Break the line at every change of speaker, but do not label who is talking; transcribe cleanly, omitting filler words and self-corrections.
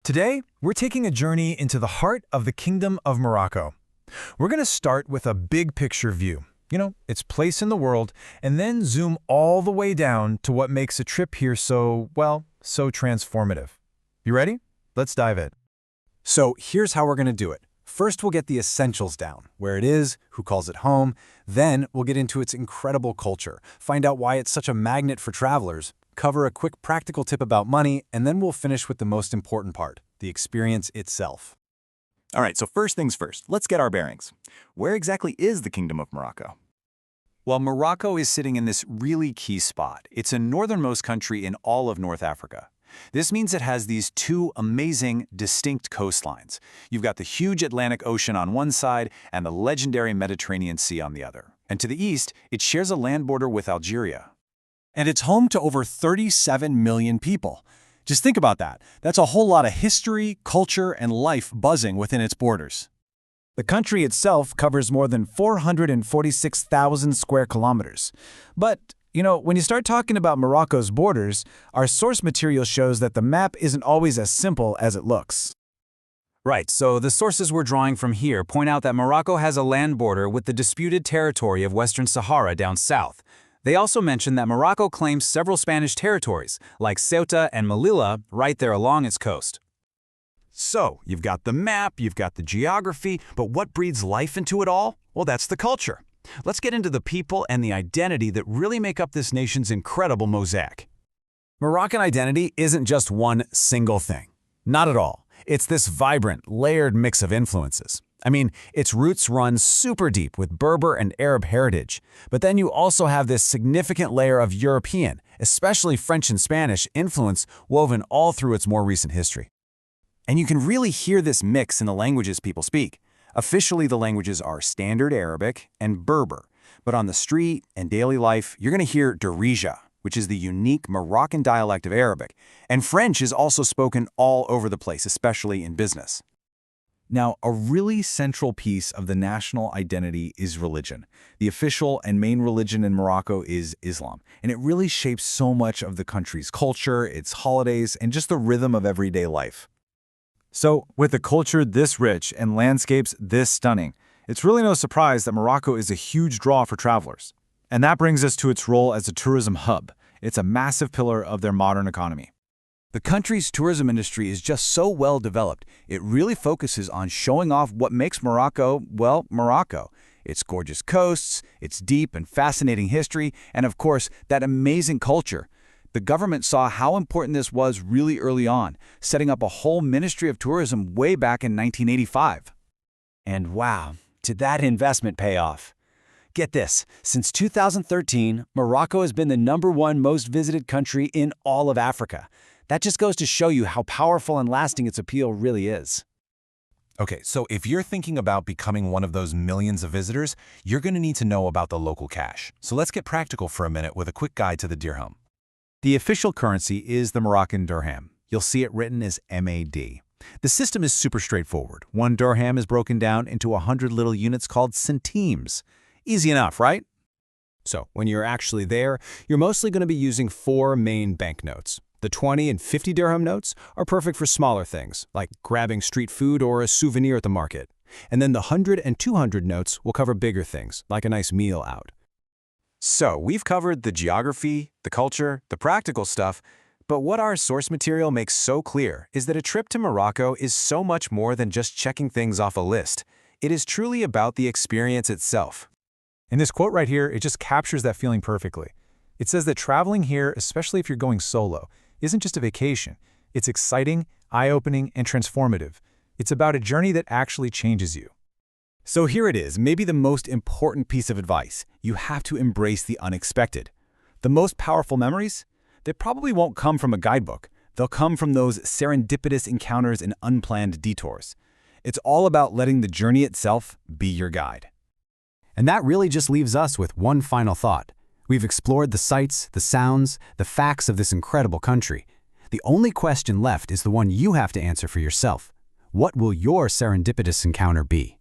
Today, we're taking a journey into the heart of the Kingdom of Morocco. We're going to start with a big picture view, its place in the world, and then zoom all the way down to what makes a trip here so transformative. You ready? Let's dive in.
So here's how we're going to do it. First, we'll get the essentials down, where it is, who calls it home. Then we'll get into its incredible culture, find out why it's such a magnet for travelers, cover a quick practical tip about money, and then we'll finish with the most important part, the experience itself.
All right, so first things first, let's get our bearings. Where exactly is the Kingdom of Morocco?
Well, Morocco is sitting in this really key spot. It's a northernmost country in all of North Africa. This means it has these two amazing, distinct coastlines. You've got the huge Atlantic Ocean on one side and the legendary Mediterranean Sea on the other. And to the east, it shares a land border with Algeria. And it's home to over 37 million people. Just think about that. That's a whole lot of history, culture, and life buzzing within its borders. The country itself covers more than 446,000 square kilometers. But when you start talking about Morocco's borders, our source material shows that the map isn't always as simple as it looks. Right, so the sources we're drawing from here point out that Morocco has a land border with the disputed territory of Western Sahara down south. They also mention that Morocco claims several Spanish territories, like Ceuta and Melilla, right there along its coast. So, you've got the map, you've got the geography, but what breathes life into it all? Well, that's the culture. Let's get into the people and the identity that really make up this nation's incredible mosaic. Moroccan identity isn't just one single thing. Not at all. It's this vibrant, layered mix of influences. Its roots run super deep with Berber and Arab heritage, but then you also have this significant layer of European, especially French and Spanish, influence woven all through its more recent history. And you can really hear this mix in the languages people speak. Officially, the languages are Standard Arabic and Berber, but on the street and daily life, you're going to hear Darija, which is the unique Moroccan dialect of Arabic, and French is also spoken all over the place, especially in business. Now, a really central piece of the national identity is religion. The official and main religion in Morocco is Islam, and it really shapes so much of the country's culture, its holidays, and just the rhythm of everyday life. So, with a culture this rich and landscapes this stunning, it's really no surprise that Morocco is a huge draw for travelers. And that brings us to its role as a tourism hub. It's a massive pillar of their modern economy. The country's tourism industry is just so well developed, it really focuses on showing off what makes Morocco, Morocco. Its gorgeous coasts, its deep and fascinating history, and of course, that amazing culture. The government saw how important this was really early on, setting up a whole Ministry of Tourism way back in 1985. And wow, did that investment pay off? Get this, since 2013, Morocco has been the #1 most visited country in all of Africa. That just goes to show you how powerful and lasting its appeal really is.
Okay, so if you're thinking about becoming one of those millions of visitors, you're going to need to know about the local cash. So let's get practical for a minute with a quick guide to the dirham.
The official currency is the Moroccan dirham. You'll see it written as MAD. The system is super straightforward. One dirham is broken down into 100 little units called centimes. Easy enough, right? So, when you're actually there, you're mostly going to be using 4 main banknotes. The 20 and 50 dirham notes are perfect for smaller things, like grabbing street food or a souvenir at the market. And then the 100 and 200 notes will cover bigger things, like a nice meal out. So, we've covered the geography, the culture, the practical stuff, but what our source material makes so clear is that a trip to Morocco is so much more than just checking things off a list. It is truly about the experience itself.
And this quote right here, it just captures that feeling perfectly. It says that traveling here, especially if you're going solo, isn't just a vacation. It's exciting, eye-opening, and transformative. It's about a journey that actually changes you.
So here it is, maybe the most important piece of advice. You have to embrace the unexpected. The most powerful memories? They probably won't come from a guidebook. They'll come from those serendipitous encounters and unplanned detours. It's all about letting the journey itself be your guide. And that really just leaves us with one final thought. We've explored the sights, the sounds, the facts of this incredible country. The only question left is the one you have to answer for yourself. What will your serendipitous encounter be?